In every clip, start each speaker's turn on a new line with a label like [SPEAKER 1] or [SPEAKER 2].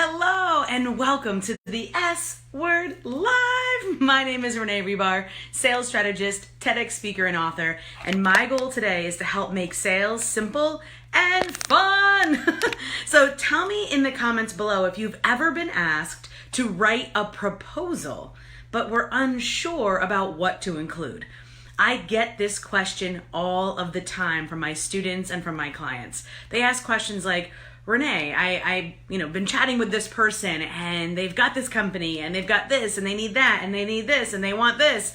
[SPEAKER 1] Hello and welcome to the S Word Live. My name is Renee Rebar, sales strategist, TEDx speaker, and author. And my goal today is to help make sales simple and fun. So tell me in the comments below if you've ever been asked to write a proposal, but were unsure about what to include. I get this question all of the time from my students and from my clients. They ask questions like, Renee, I've been chatting with this person and they've got this company and they've got this and they need that and they need this and they want this.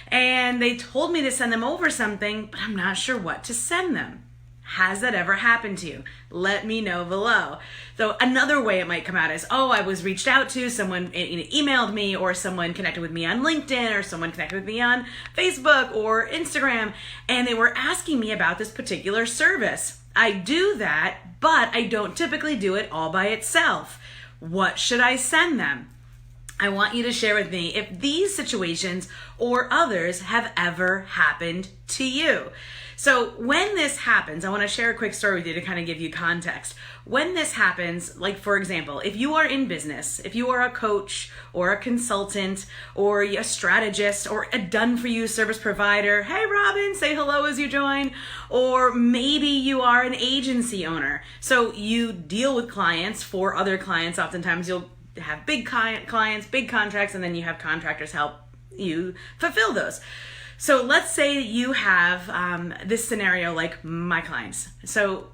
[SPEAKER 1] And they told me to send them over something, but I'm not sure what to send them. Has that ever happened to you? Let me know below. So another way it might come out is, I was reached out to, someone emailed me, or someone connected with me on LinkedIn, or someone connected with me on Facebook or Instagram, and they were asking me about this particular service. I do that, but I don't typically do it all by itself. What should I send them? I want you to share with me if these situations or others have ever happened to you. So when this happens, I want to share a quick story with you to kind of give you context. When this happens, like for example, if you are in business, if you are a coach or a consultant or a strategist or a done-for-you service provider, hey Robin, say hello as you join, or maybe you are an agency owner. So you deal with clients for other clients. Oftentimes you'll have big clients, big contracts, and then you have contractors help you fulfill those. So let's say that you have this scenario like my clients. So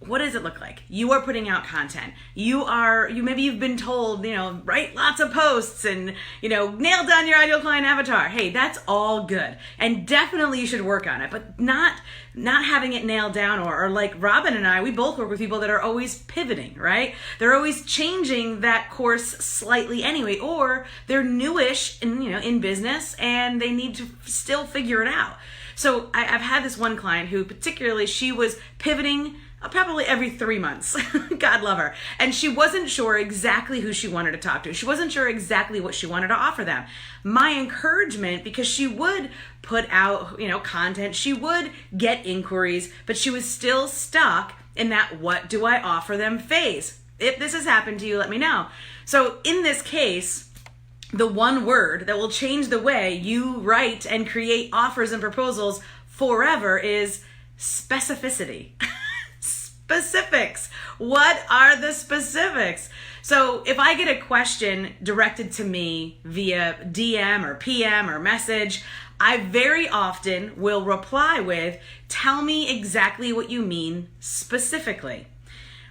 [SPEAKER 1] what does it look like? You are putting out content. Maybe you've been told, write lots of posts and, nail down your ideal client avatar. Hey, that's all good. And definitely you should work on it, but not having it nailed down or like Robin and I, we both work with people that are always pivoting, right? They're always changing that course slightly anyway, or they're newish in business and they need to still figure it out. So I've had this one client who particularly, she was pivoting probably every 3 months. God love her. And she wasn't sure exactly who she wanted to talk to. She wasn't sure exactly what she wanted to offer them. My encouragement, because she would put out, content, she would get inquiries, but she was still stuck in that what do I offer them phase. If this has happened to you, let me know. So in this case, the one word that will change the way you write and create offers and proposals forever is specificity. Specifics. What are the specifics? So if I get a question directed to me via DM or PM or message, I very often will reply with, tell me exactly what you mean specifically.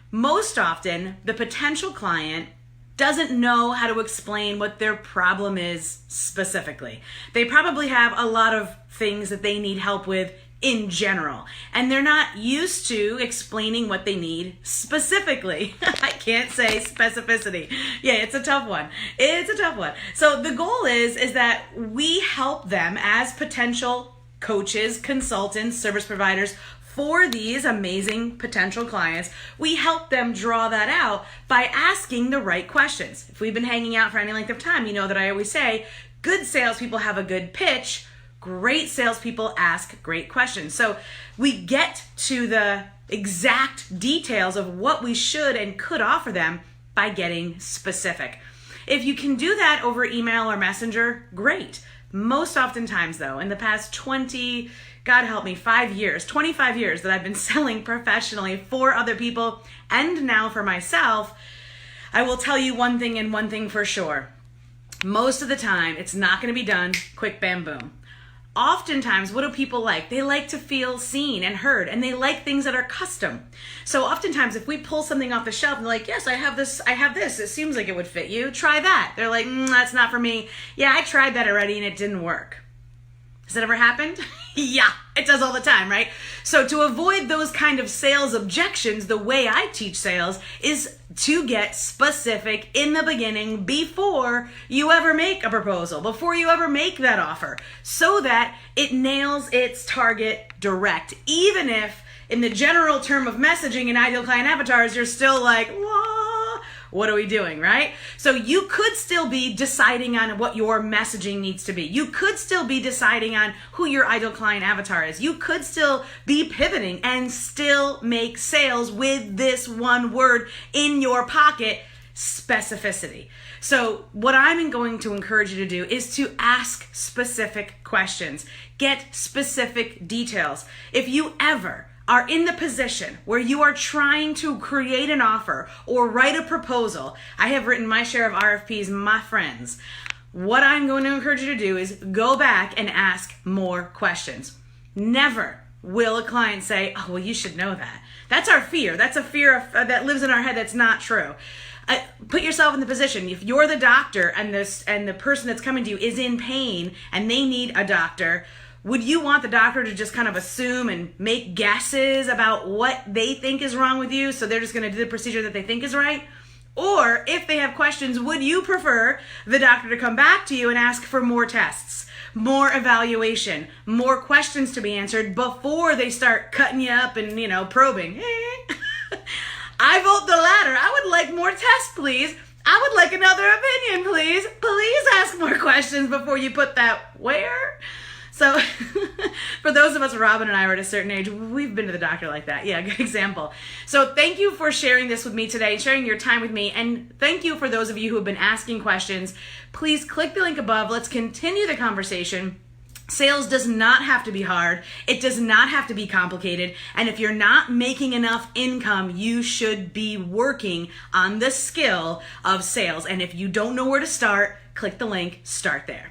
[SPEAKER 1] Most often, the potential client doesn't know how to explain what their problem is specifically. They probably have a lot of things that they need help with in general, and they're not used to explaining what they need specifically. I can't say specificity. Yeah, it's a tough one. So the goal is that we help them as potential coaches, consultants, service providers for these amazing potential clients. We help them draw that out by asking the right questions. If we've been hanging out for any length of time, you know that I always say, good salespeople have a good pitch. Great salespeople ask great questions. So we get to the exact details of what we should and could offer them by getting specific. If you can do that over email or messenger, great. Most oftentimes though, in the past 25 years that I've been selling professionally for other people and now for myself, I will tell you one thing and one thing for sure. Most of the time, it's not going to be done quick, bam, boom. Oftentimes, what do people like? They like to feel seen and heard, and they like things that are custom. So oftentimes, if we pull something off the shelf and they're like, yes, I have this, it seems like it would fit you, try that. They're like, that's not for me. Yeah, I tried that already and it didn't work. Has that ever happened? Yeah, it does all the time, right? So to avoid those kind of sales objections, the way I teach sales is to get specific in the beginning before you ever make a proposal, before you ever make that offer, so that it nails its target direct. Even if in the general term of messaging and ideal client avatars, you're still like, what are we doing, right? So you could still be deciding on what your messaging needs to be. You could still be deciding on who your ideal client avatar is. You could still be pivoting and still make sales with this one word in your pocket specificity. So what I'm going to encourage you to do is to ask specific questions. Get specific details. If you ever are in the position where you are trying to create an offer or write a proposal, I have written my share of RFPs, my friends. What I'm going to encourage you to do is go back and ask more questions. Never will a client say, oh, well, you should know that. That's our fear. That's a fear that lives in our head that's not true. Put yourself in the position. If you're the doctor and the person that's coming to you is in pain and they need a doctor, would you want the doctor to just kind of assume and make guesses about what they think is wrong with you, so they're just going to do the procedure that they think is right? Or if they have questions, would you prefer the doctor to come back to you and ask for more tests, more evaluation, more questions to be answered before they start cutting you up and, probing? I vote the latter. I would like more tests, please. I would like another opinion, please. Please ask more questions before you put that where. So for those of us, Robin and I are at a certain age, we've been to the doctor like that. Yeah, good example. So thank you for sharing this with me today, sharing your time with me. And thank you for those of you who have been asking questions. Please click the link above. Let's continue the conversation. Sales does not have to be hard. It does not have to be complicated. And if you're not making enough income, you should be working on the skill of sales. And if you don't know where to start, click the link, start there.